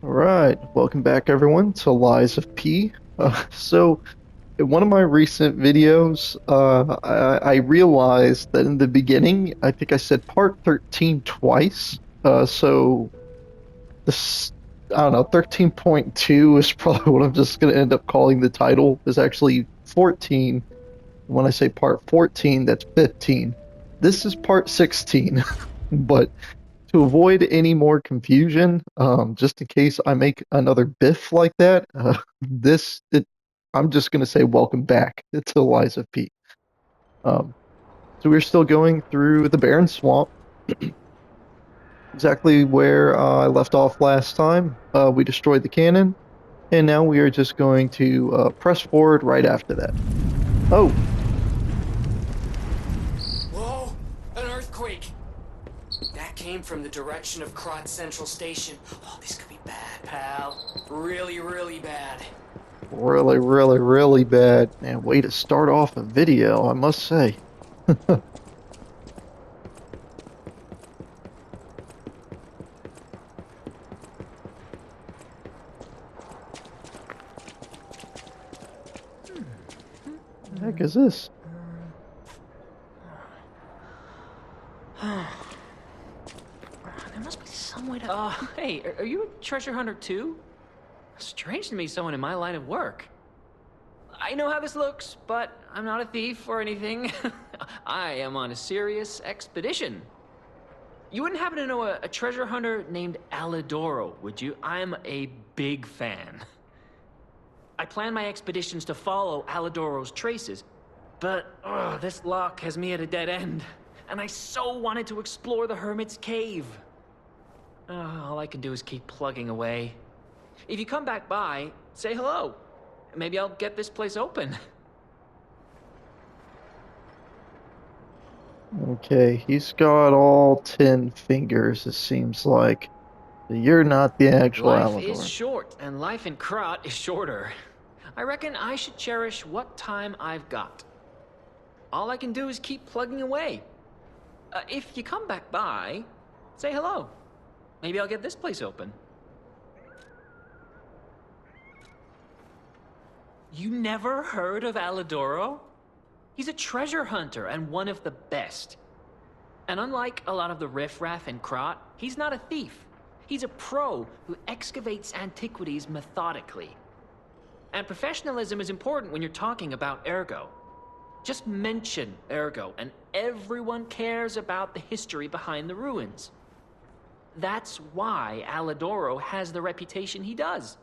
All right, welcome back everyone to Lies of P. So in one of my recent videos, I realized that in the beginning, I think I said part 13 twice. So this, I don't know, 13.2 is probably what I'm just going to end up calling the title. Is actually 14. When I say part 14, that's 15. This is part 16, but to avoid any more confusion, just in case I make another Biff like that, I'm just gonna say welcome back to Lies of P. Um, so we're still going through the Barren Swamp, exactly where I left off last time. We destroyed the cannon, and now we are just going to press forward right after that. Oh, Whoa! An earthquake! That came from the direction of Krot Central Station. Oh, this could be bad, pal. Really, really bad. really, really, really bad. Man, way to start off a video, I must say. The heck is this? There must be some way to. Hey, are you a treasure hunter too? Strange to me, someone in my line of work. I know how this looks, but I'm not a thief or anything. I am on a serious expedition. You wouldn't happen to know a treasure hunter named Alidoro, would you? I'm a big fan. I plan my expeditions to follow Alidoro's traces, but this lock has me at a dead end, and I so wanted to explore the Hermit's Cave. All I can do is keep plugging away. If you come back by, say hello. Maybe I'll get this place open. Okay, he's got all 10 fingers, it seems like. You're not the actual Life is Alador. short, and life in Krat is shorter. I reckon I should cherish what time I've got. All I can do is keep plugging away. If you come back by, say hello. Maybe I'll get this place open. You never heard of Alidoro? He's a treasure hunter and one of the best. And unlike a lot of the riffraff in Krat, he's not a thief. He's a pro who excavates antiquities methodically. And professionalism is important when you're talking about Ergo. Just mention Ergo, and everyone cares about the history behind the ruins. That's why Alidoro has the reputation he does.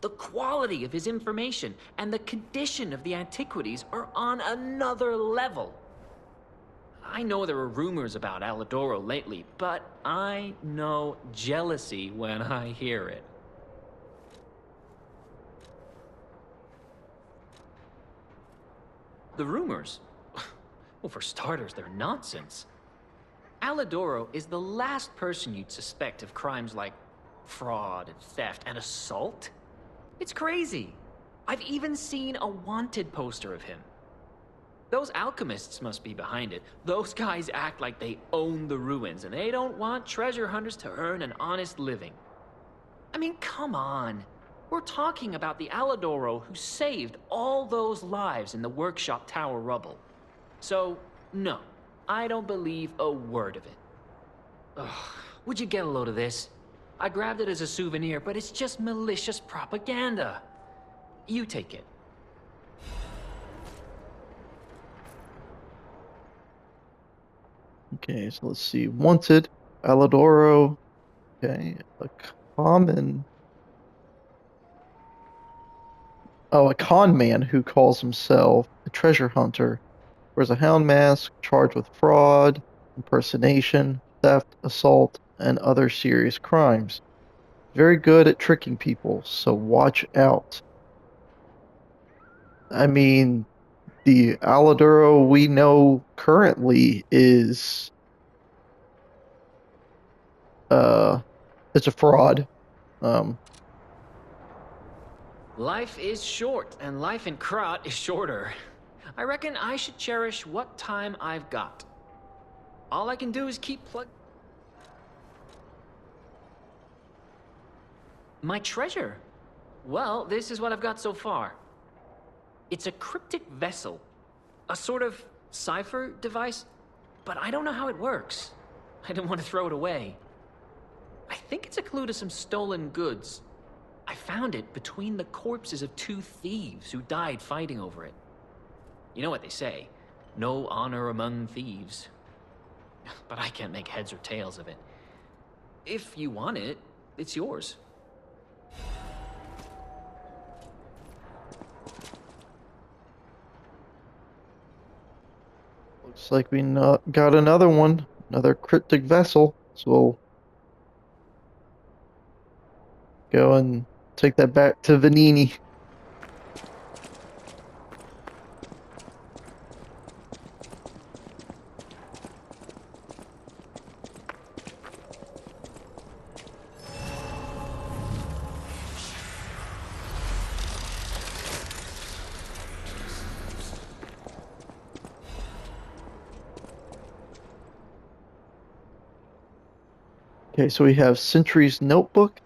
The quality of his information and the condition of the antiquities are on another level. I know there are rumors about Alidoro lately, but I know jealousy when I hear it. The rumors? Well, for starters, they're nonsense. Alidoro is the last person you'd suspect of crimes like fraud and theft and assault. It's crazy. I've even seen a wanted poster of him. Those alchemists must be behind it. Those guys act like they own the ruins, and they don't want treasure hunters to earn an honest living. I mean, come on. We're talking about the Alidoro who saved all those lives in the workshop tower rubble. So, no, I don't believe a word of it. Ugh, would you get a load of this? I grabbed it as a souvenir, but it's just malicious propaganda. You take it. Okay, so let's see. Wanted, Aladoro. Okay, a common. Oh, a con man who calls himself a treasure hunter, wears a hound mask, charged with fraud, impersonation, theft, assault, and other serious crimes. Very good at tricking people, so watch out. I mean, the Aladuro we know currently is uh it's a fraud. Um, Life is short, and life in Krat is shorter. I reckon I should cherish what time I've got. All I can do is keep plug. My treasure? Well, this is what I've got so far. It's a cryptic vessel. A sort of cipher device, but I don't know how it works. I don't want to throw it away. I think it's a clue to some stolen goods. I found it between the corpses of 2 thieves who died fighting over it. You know what they say, no honor among thieves. But I can't make heads or tails of it. If you want it, it's yours. Looks like we got another one, another cryptic vessel. So we'll go and take that back to Vanini. Okay, so we have Sentry's notebook.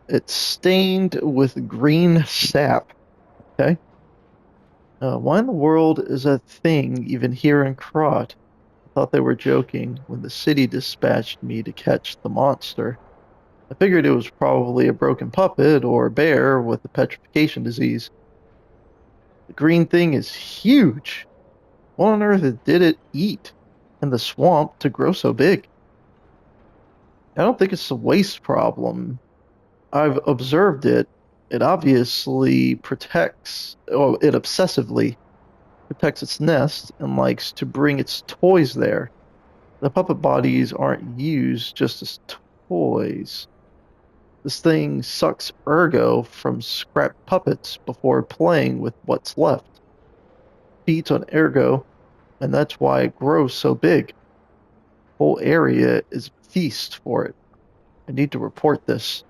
It's stained with green sap. Okay. Why in the world is that thing even here in Krot? I thought they were joking when the city dispatched me to catch the monster. I figured it was probably a broken puppet or a bear with a petrification disease. The green thing is huge. What on earth did it eat in the swamp to grow so big? I don't think it's a waste problem. I've observed it. It obviously protects, or it obsessively protects its nest and likes to bring its toys there. The puppet bodies aren't used just as toys. This thing sucks ergo from scrap puppets before playing with what's left. Feeds on ergo, and that's why it grows so big. Whole area is a feast for it. I need to report this.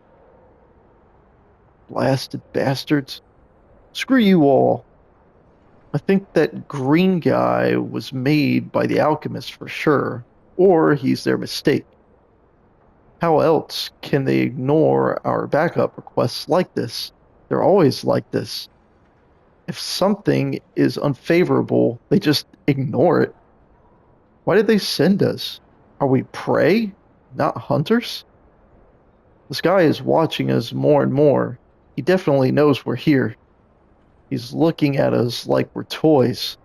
Blasted bastards. Screw you all. I think that green guy was made by the alchemist for sure, or he's their mistake. How else can they ignore our backup requests like this? They're always like this. If something is unfavorable, they just ignore it. Why did they send us? Are we prey, not hunters? This guy is watching us more and more. He definitely knows we're here. He's looking at us like we're toys.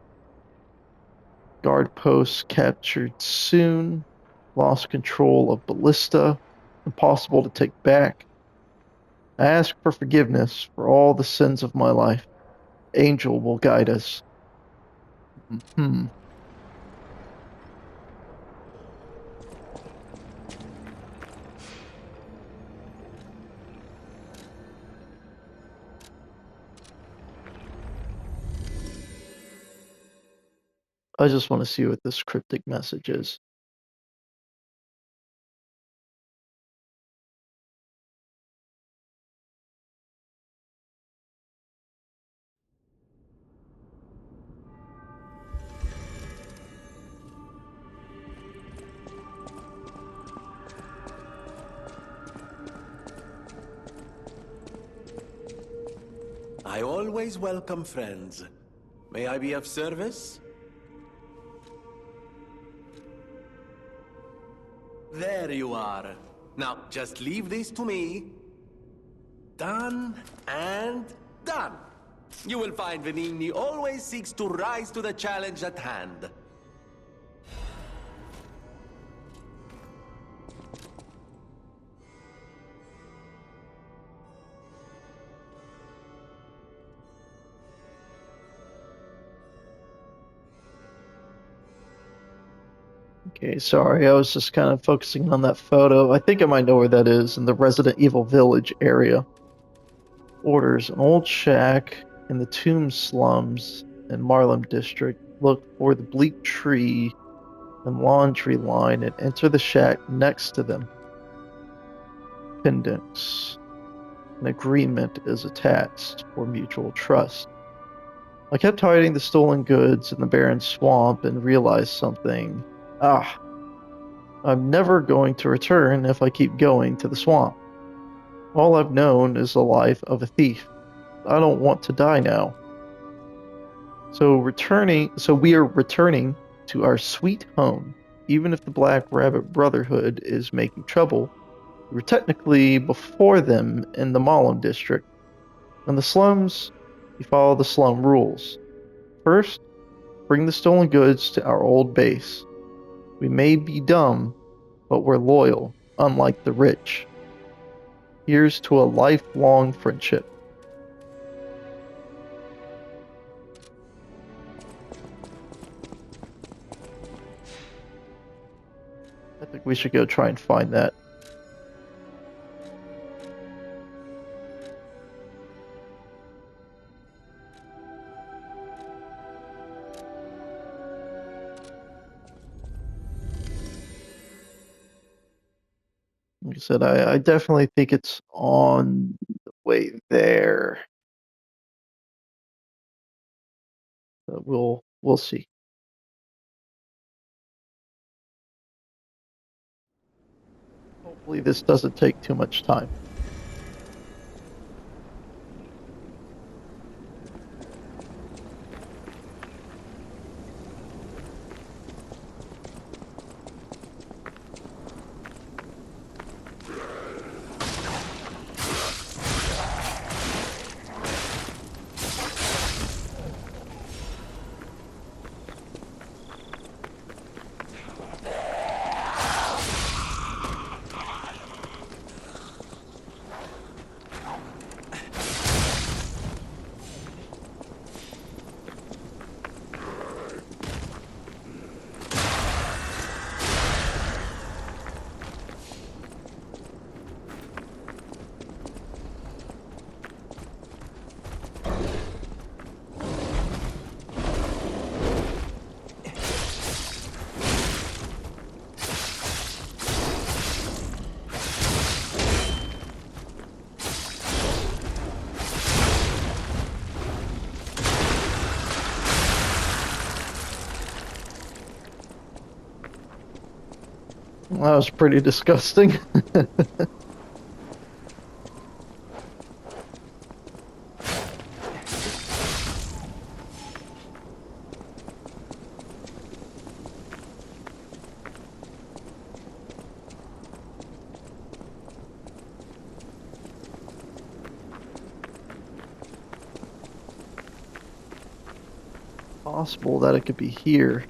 Guard post captured soon. Lost control of ballista. Impossible to take back. I ask for forgiveness for all the sins of my life. Angel will guide us. Hmm. I just want to see what this cryptic message is. I always welcome friends. May I be of service? There you are. Now, just leave this to me. Done and done. You will find Venigni always seeks to rise to the challenge at hand. Okay, sorry, I was just kind of focusing on that photo. I think I might know where that is in the Resident Evil Village area. Orders an old shack in the Tomb slums in Marlem District. Look for the bleak tree and laundry line and enter the shack next to them. Appendix. An agreement is attached for mutual trust. I kept hiding the stolen goods in the barren swamp and realized something. Ah, I'm never going to return if I keep going to the swamp. All I've known is the life of a thief. I don't want to die now. So we are returning to our sweet home. Even if the Black Rabbit Brotherhood is making trouble, we're technically before them in the Malum district. In the slums, we follow the slum rules. First, bring the stolen goods to our old base. We may be dumb, but we're loyal, unlike the rich. Here's to a lifelong friendship. I think we should go try and find that. Like I said, I definitely think it's on the way there. But we'll see. Hopefully this doesn't take too much time. That was pretty disgusting. Possible that it could be here.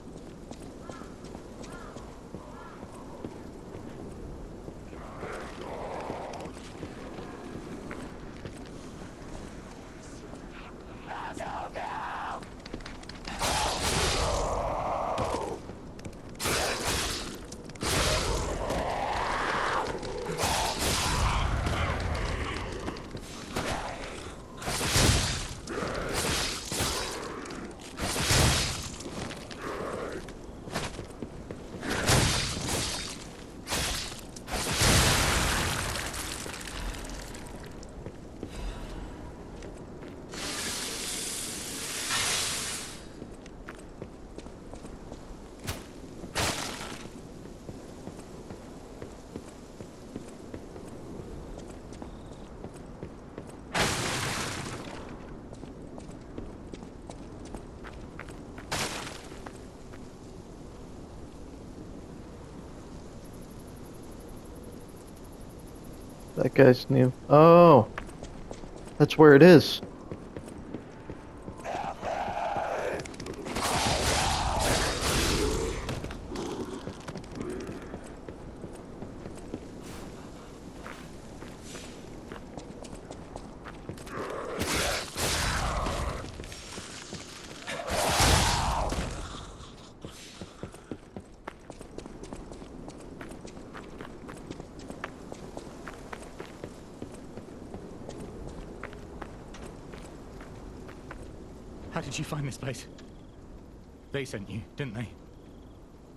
That guy's new. Oh, that's where it is. How did you find this place? They sent you, didn't they?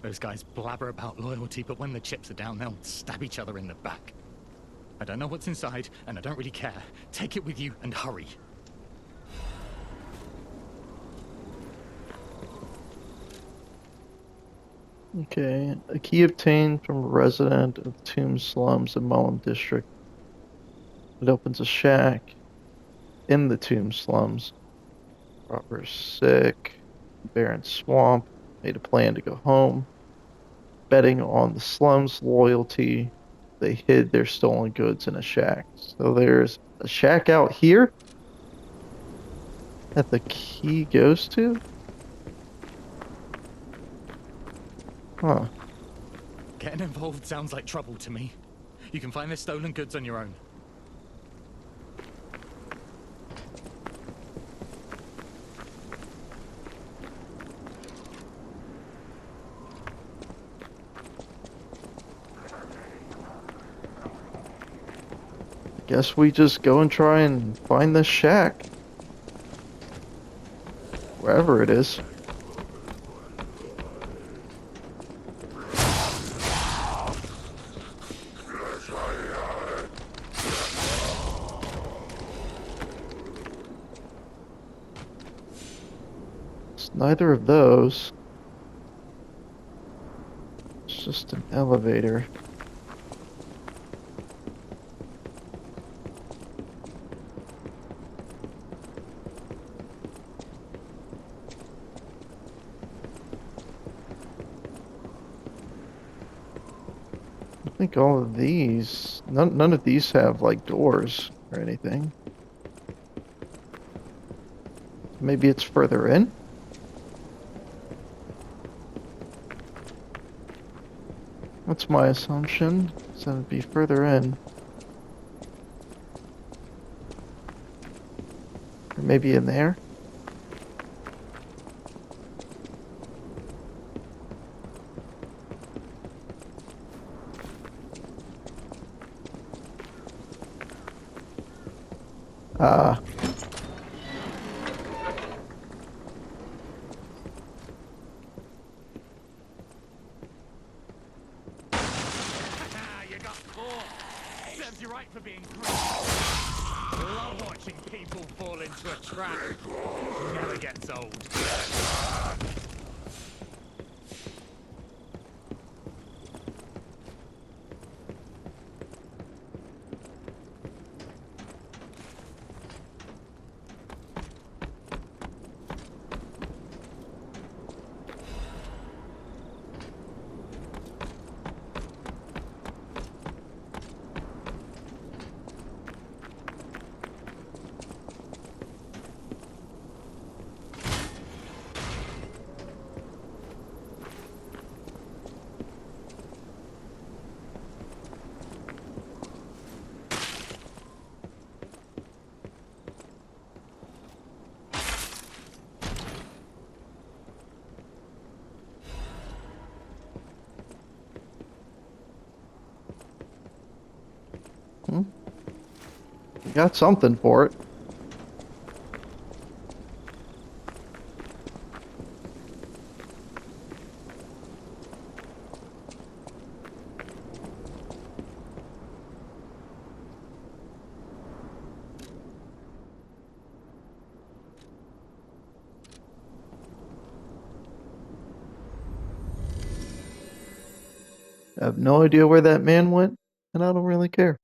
Those guys blabber about loyalty, but when the chips are down, they'll stab each other in the back. I don't know what's inside, and I don't really care. Take it with you and hurry. Okay, a key obtained from a resident of Tomb Slums in Mullen District. It opens a shack in the tomb slums. Robber's sick. Barren swamp. Made a plan to go home. Betting on the slums' loyalty, they hid their stolen goods in a shack. So there's a shack out here that the key goes to? Huh. Getting involved sounds like trouble to me. You can find the stolen goods on your own. Guess we just go and try and find this shack. Wherever it is. It's neither of those. It's just an elevator. I think all of these, none of these have like doors or anything. Maybe it's further in? That's my assumption. So it'd be further in. Or maybe in there. Ah. You got caught. Serves you right for being cruel. Love watching people fall into a trap. Never gets old. Hmm? You got something for it. I have no idea where that man went, and I don't really care.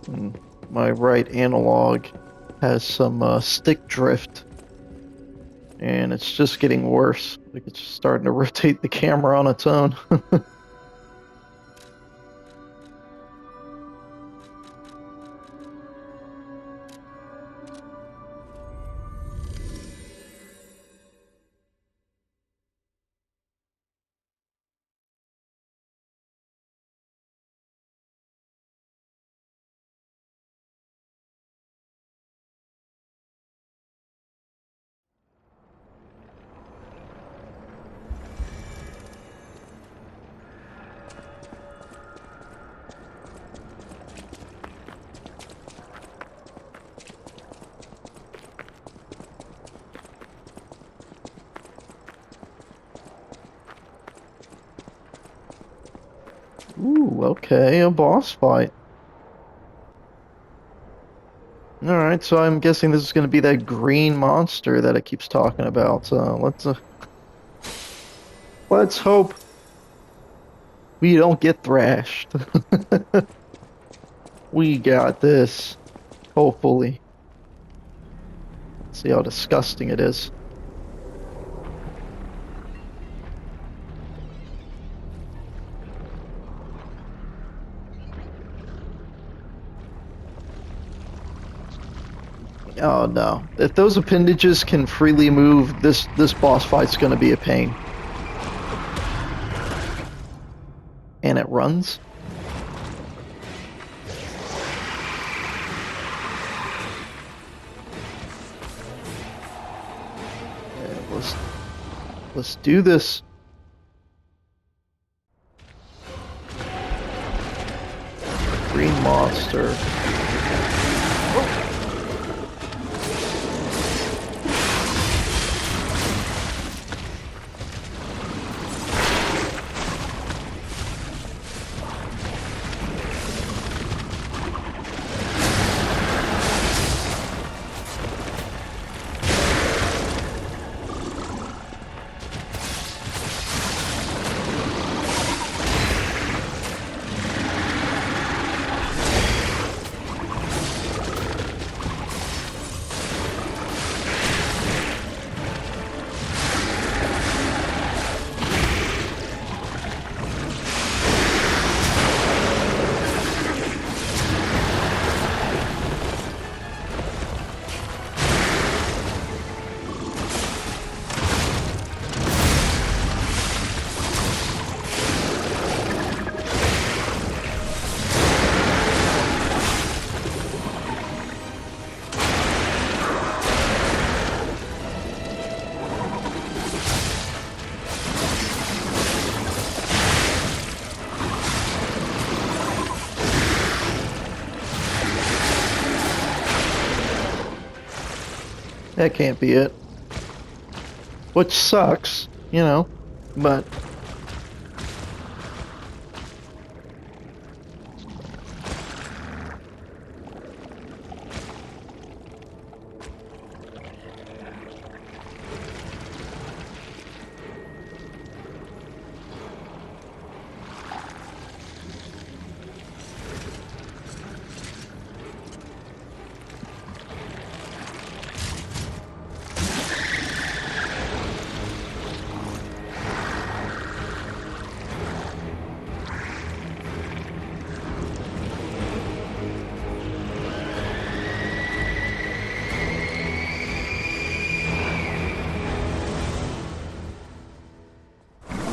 Hmm. My right analog has some stick drift, and it's just getting worse. Like it's just starting to rotate the camera on its own. Ooh, okay, a boss fight. Alright, so I'm guessing this is going to be that green monster that it keeps talking about. Let's hope we don't get thrashed. We got this, hopefully. See how disgusting it is. Oh no. If those appendages can freely move, this boss fight's gonna be a pain. And it runs? Yeah, let's do this. Green monster. That can't be it. Which sucks, you know, but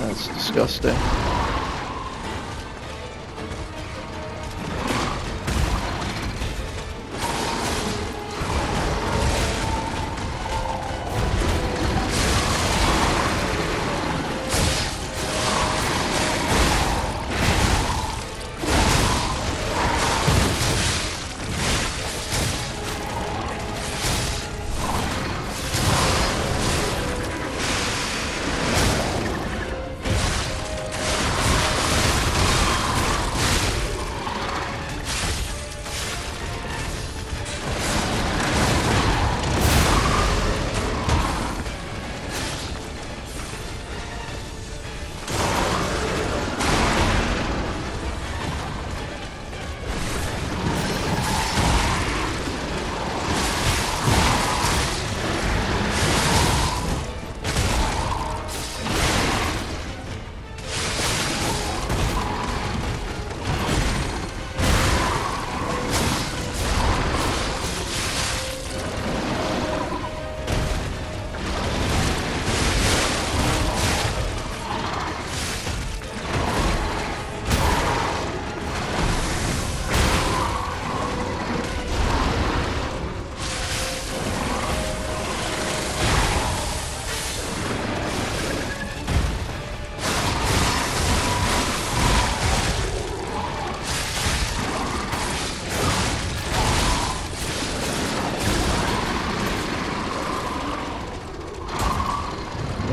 that's disgusting.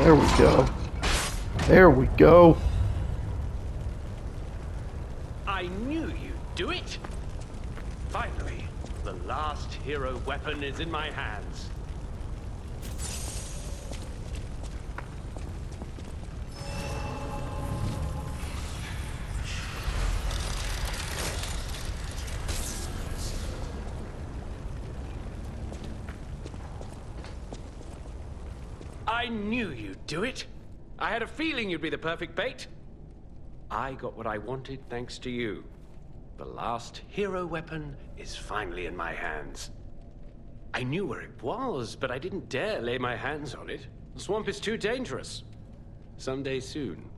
There we go. There we go. do it? Finally, the last hero weapon is in my hands. I knew you'd do it. I had a feeling you'd be the perfect bait. I got what I wanted thanks to you. The last hero weapon is finally in my hands. I knew where it was, but I didn't dare lay my hands on it. The swamp is too dangerous. Someday soon,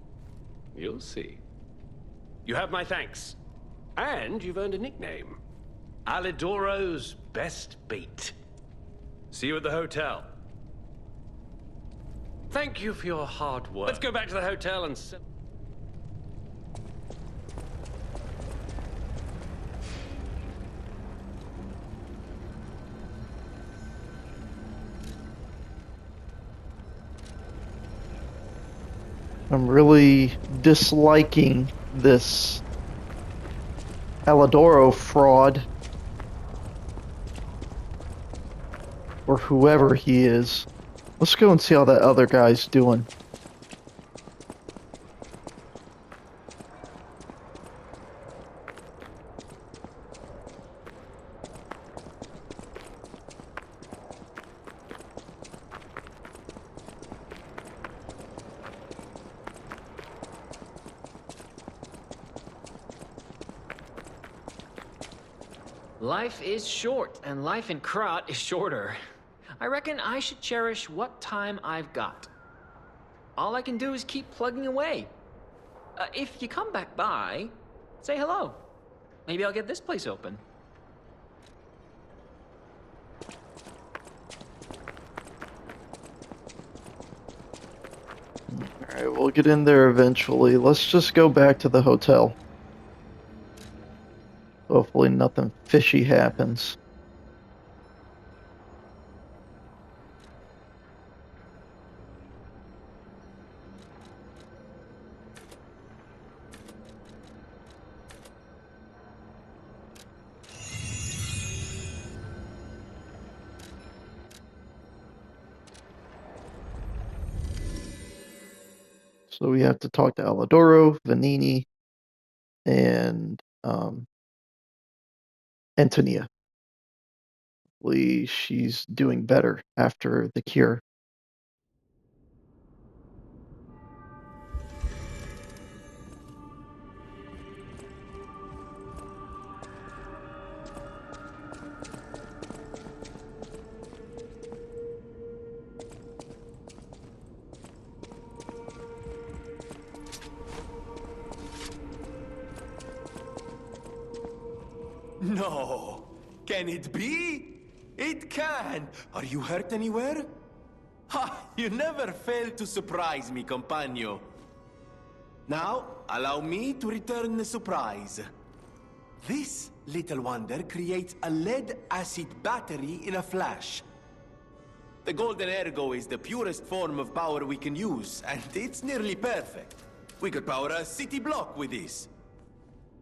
you'll see. You have my thanks. And you've earned a nickname. Alidoro's best bait. See you at the hotel. Thank you for your hard work. Let's go back to the hotel and... I'm really disliking this Alidoro fraud. Or whoever he is. Let's go and see how that other guy's doing. Life is short, and life in Krat is shorter. I reckon I should cherish what time I've got. All I can do is keep plugging away. If you come back by, say hello. Maybe I'll get this place open. Alright, we'll get in there eventually. Let's just go back to the hotel. Hopefully nothing fishy happens. So we have to talk to Alidoro, Vanini, and Antonia. Hopefully she's doing better after the cure. No! Can it be? It can! Are you hurt anywhere? Ha! You never fail to surprise me, compagno. Now, allow me to return the surprise. This little wonder creates a lead-acid battery in a flash. The Golden Ergo is the purest form of power we can use, and it's nearly perfect. We could power a city block with this.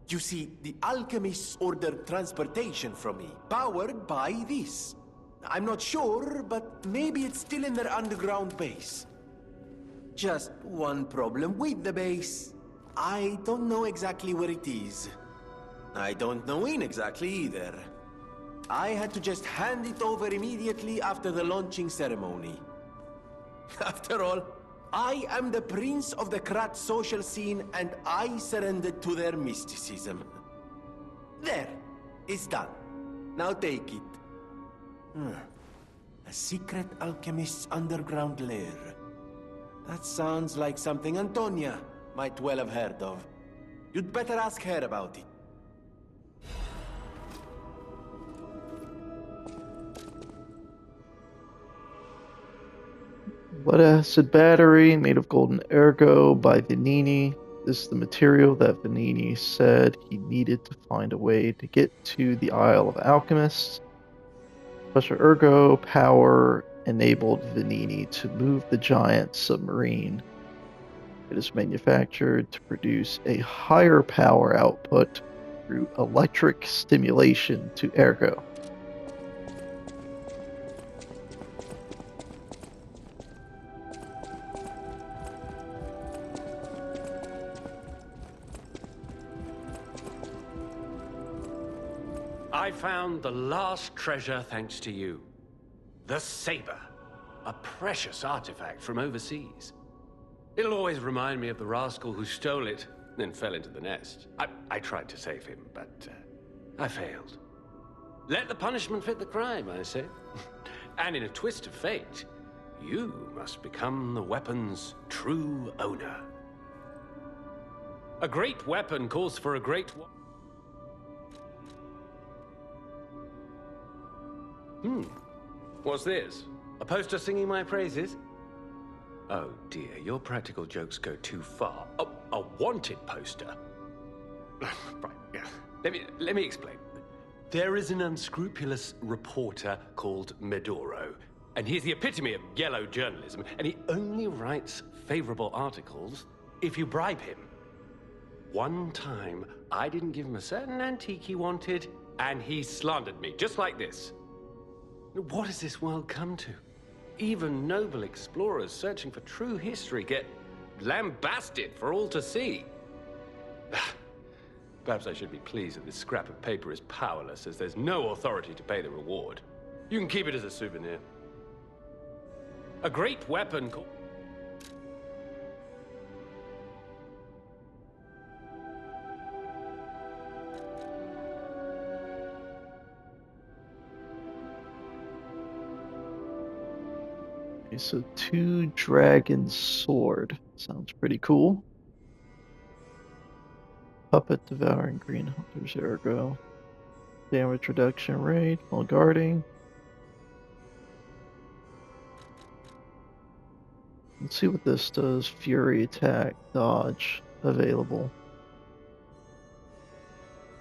You see, the alchemists ordered transportation from me, powered by this. I'm not sure, but maybe it's still in their underground base. Just one problem with the base. I don't know exactly where it is. I don't know when exactly either. I had to just hand it over immediately after the launching ceremony. After all, I am the prince of the Krat social scene, and I surrendered to their mysticism. There, it's done. Now take it. A secret alchemist's underground lair. That sounds like something Antonia might well have heard of. You'd better ask her about it. Lead-acid battery made of golden ergo by Vanini. This is the material that Vanini said he needed to find a way to get to the Isle of Alchemists. Special ergo power enabled Vanini to move the giant submarine. It is manufactured to produce a higher power output through electric stimulation to ergo. I found the last treasure thanks to you. The saber. A precious artifact from overseas. It'll always remind me of the rascal who stole it, then fell into the nest. I tried to save him, but I failed. Let the punishment fit the crime, I say. And in a twist of fate, you must become the weapon's true owner. A great weapon calls for a great... What's this? A poster singing my praises? Oh dear, your practical jokes go too far. Oh, a wanted poster. Right, yeah. Let me explain. There is an unscrupulous reporter called Medoro, and he's the epitome of yellow journalism, and he only writes favorable articles if you bribe him. One time, I didn't give him a certain antique he wanted, and he slandered me, just like this. What has this world come to? Even noble explorers searching for true history get lambasted for all to see. Perhaps I should be pleased that this scrap of paper is powerless, as there's no authority to pay the reward. You can keep it as a souvenir. A great weapon called... Okay, so 2 dragon sword. Sounds pretty cool. Puppet devouring green hunters ergo. Damage reduction rate while guarding. Let's see what this does. Fury attack, dodge, available.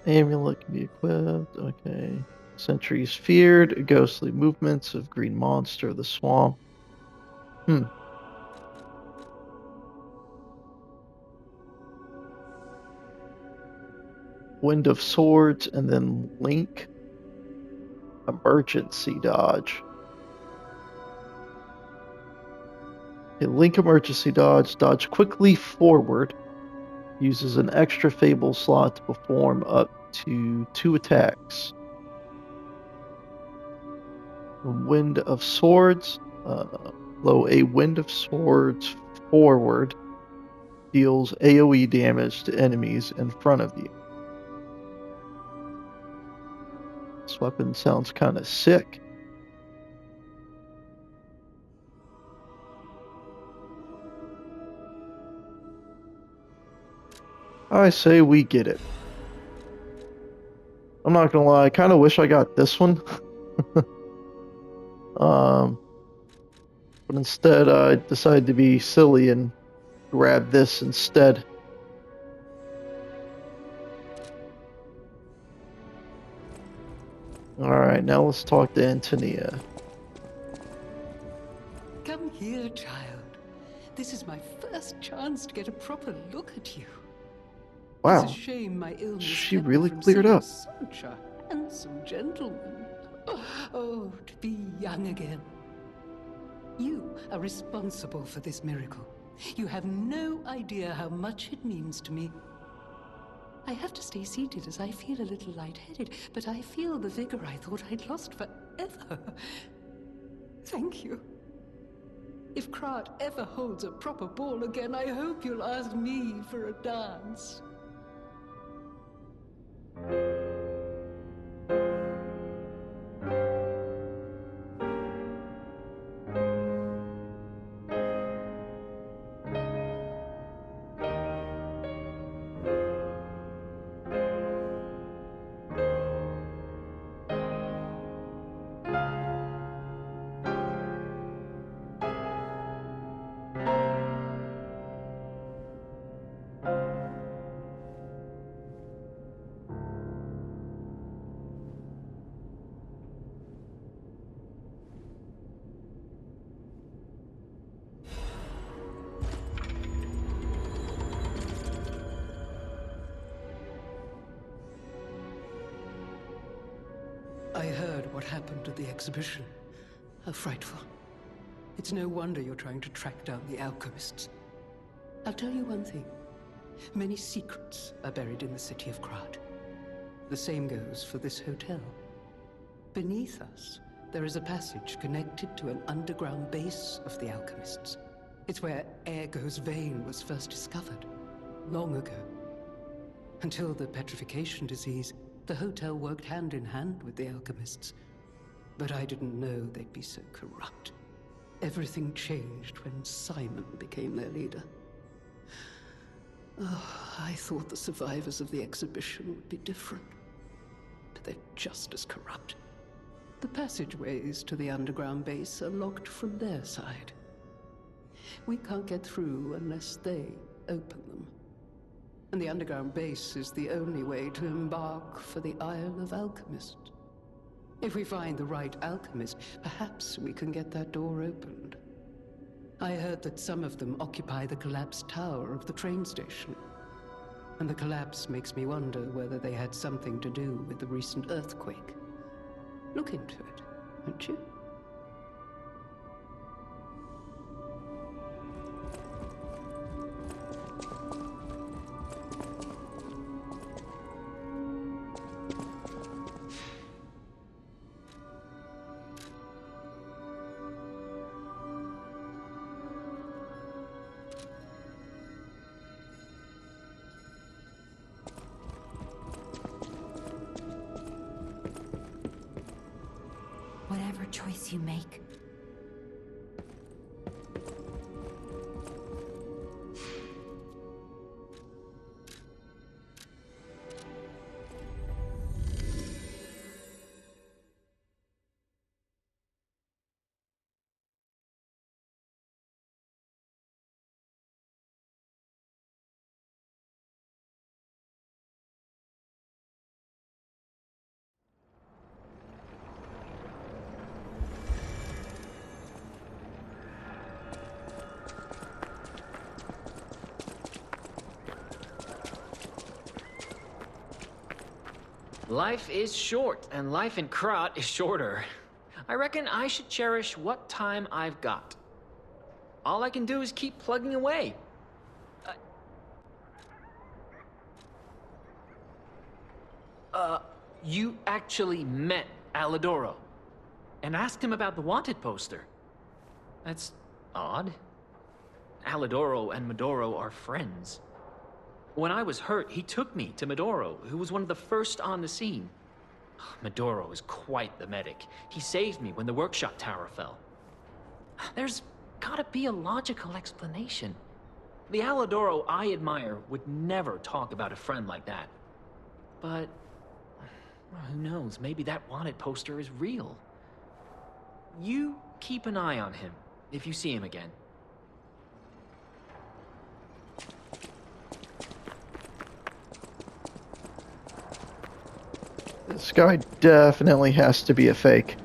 Amulet can be equipped. Okay. Sentries feared. Ghostly movements of green monster of the swamp. Wind of Swords, and then Link. Emergency dodge. A Link emergency dodge. Dodge quickly forward. Uses an extra Fable slot to perform up to 2 attacks. Wind of Swords. Blow a Wind of Swords forward. Deals AoE damage to enemies in front of you. This weapon sounds kind of sick. I say we get it. I'm not gonna lie, I kind of wish I got this one. But instead I decided to be silly and grab this instead. Alright, now let's talk to Antonia. Come here, child. This is my first chance to get a proper look at you. Wow, It's a shame my illness she kept me really from cleared seeing up. Such a handsome gentleman. Oh, to be young again. You are responsible for this miracle. You have no idea how much it means to me. I have to stay seated as I feel a little lightheaded, but I feel the vigor I thought I'd lost forever. Thank you. If Krat ever holds a proper ball again, I hope you'll ask me for a dance. what happened at the exhibition. How frightful. It's no wonder you're trying to track down the alchemists. I'll tell you one thing. Many secrets are buried in the city of Krat. The same goes for this hotel. Beneath us, there is a passage connected to an underground base of the alchemists. It's where Ergo's vein was first discovered, long ago. Until the petrification disease, the hotel worked hand in hand with the alchemists. But I didn't know they'd be so corrupt. Everything changed when Simon became their leader. Oh, I thought the survivors of the exhibition would be different. But they're just as corrupt. The passageways to the underground base are locked from their side. We can't get through unless they open them. And the underground base is the only way to embark for the Isle of Alchemists. If we find the right alchemist, perhaps we can get that door opened. I heard that some of them occupy the collapsed tower of the train station. And the collapse makes me wonder whether they had something to do with the recent earthquake. Look into it, won't you? Whatever choice you make. Life is short, and life in Krat is shorter. I reckon I should cherish what time I've got. All I can do is keep plugging away. You actually met Alidoro and asked him about the wanted poster. That's odd. Alidoro and Medoro are friends. When I was hurt, he took me to Medoro, who was one of the first on the scene. Medoro is quite the medic. He saved me when the workshop tower fell. There's gotta be a logical explanation. The Alidoro I admire would never talk about a friend like that. But who knows, maybe that wanted poster is real. You keep an eye on him if you see him again. This guy definitely has to be a fake.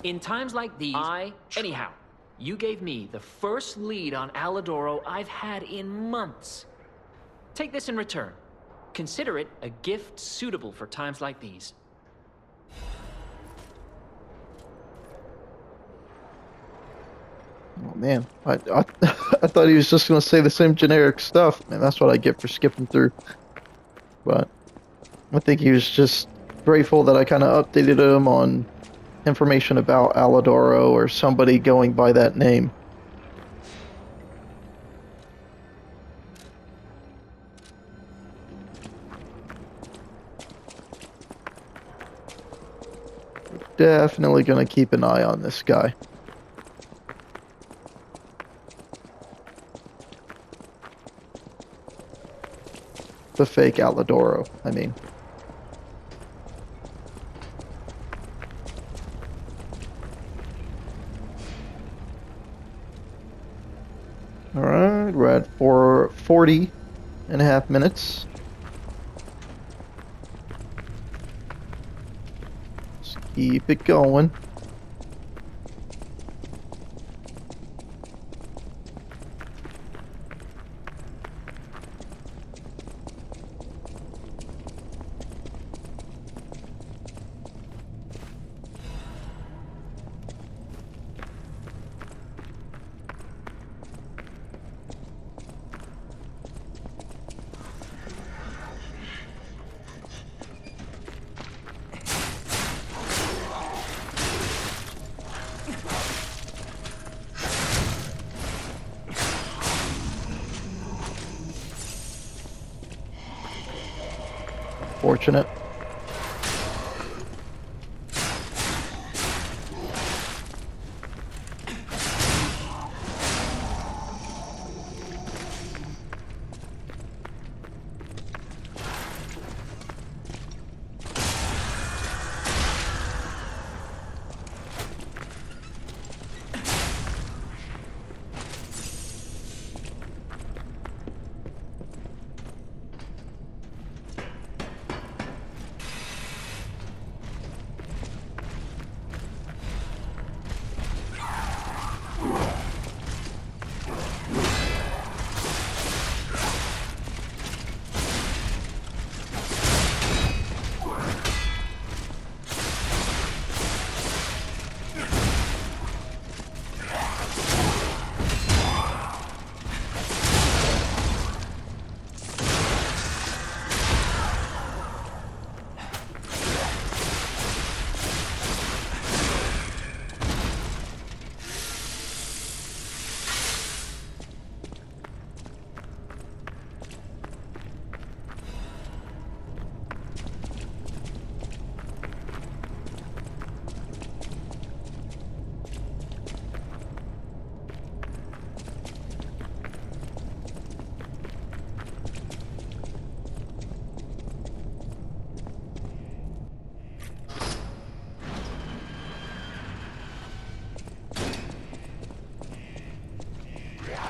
In times like these, anyhow, you gave me the first lead on Alidoro I've had in months. Take this in return. Consider it a gift suitable for times like these. Oh man, I thought he was just gonna say the same generic stuff, man. That's what I get for skipping through. But I think he was just grateful that I kind of updated him on information about Alidoro or somebody going by that name. Definitely gonna keep an eye on this guy. The fake Alidoro, I mean. Alright, we're at 40 and a half minutes. Let's Keep it going. Fortunate.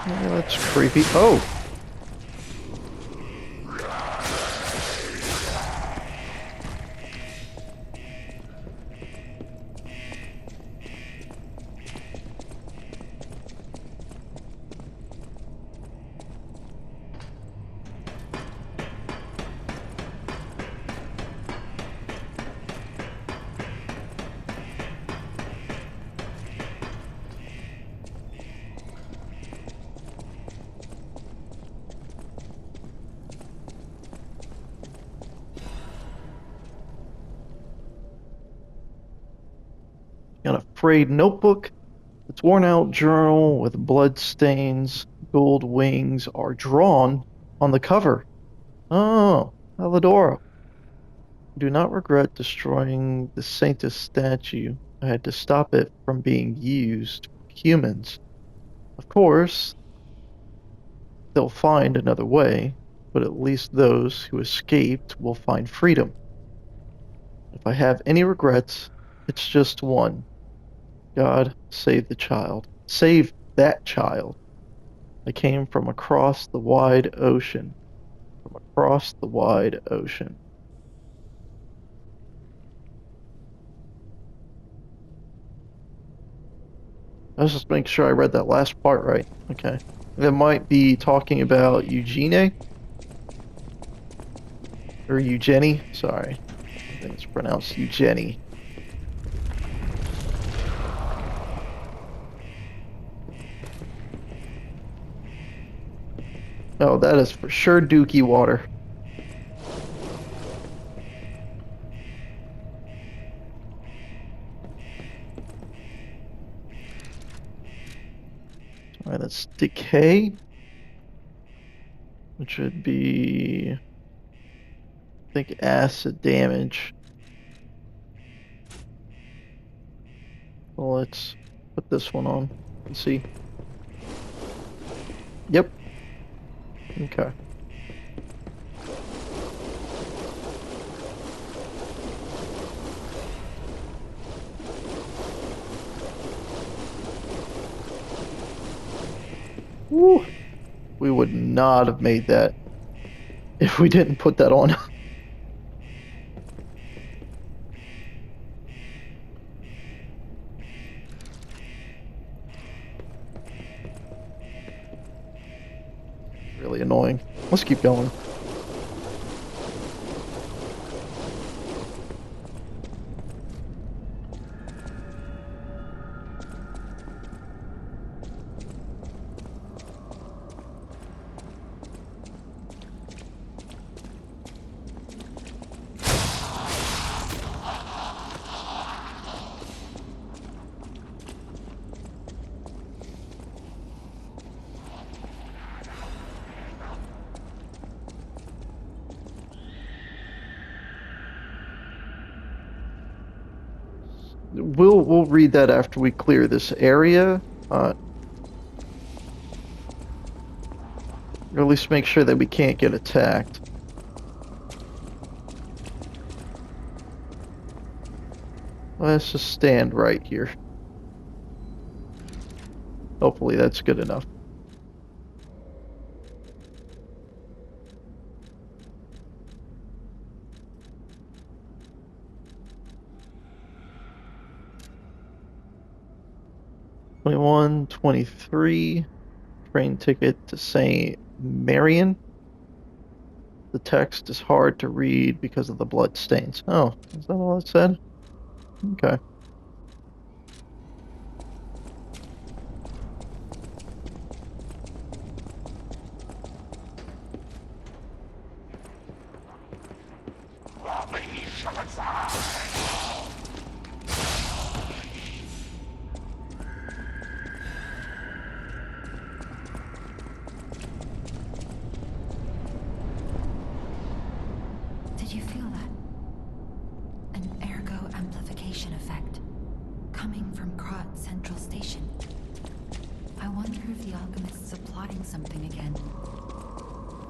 Yeah, that's creepy. Oh! Got a frayed notebook. Its worn out journal with blood stains, gold wings are drawn on the cover. Oh, Alidoro. Do not regret destroying the Sanctus statue. I had to stop it from being used for humans. Of course, they'll find another way, but at least those who escaped will find freedom. If I have any regrets, it's just one. God, save the child. Save that child. I came from across the wide ocean. From across the wide ocean. Let's just make sure I read that last part right. Okay. That might be talking about Eugene or Eugenie. Sorry. I think it's pronounced Eugenie. Oh, that is for sure Dookie water. Alright, that's decay. Which would be, I think, acid damage. Well, let's put this one on and see. Yep. Okay. Woo. We would not have made that if we didn't put that on. Let's keep going. We'll read that after we clear this area. Or at least make sure that we can't get attacked. Let's just stand right here. Hopefully that's good enough. $21, $23. Train ticket to St. Marion. The text is hard to read because of the blood stains. Oh, is that all it said? Okay. Did you feel that? An ergo amplification effect coming from Krat Central Station. I wonder if the alchemists are plotting something again.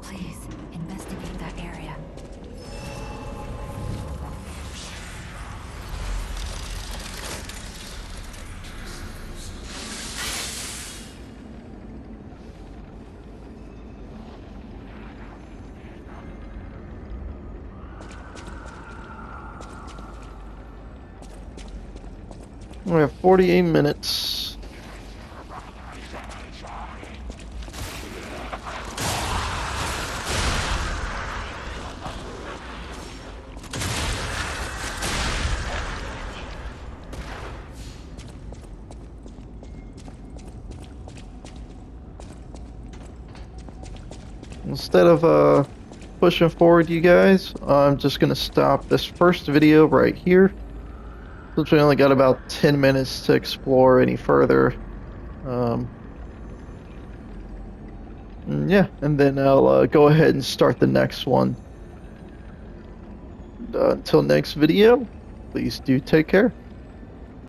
Please, investigate that area. We have 48 minutes. Instead of pushing forward, you guys, I'm just gonna stop this first video right here. Since we only got about 10 minutes to explore any further. Yeah, and then I'll go ahead and start the next one. Until next video, please do take care.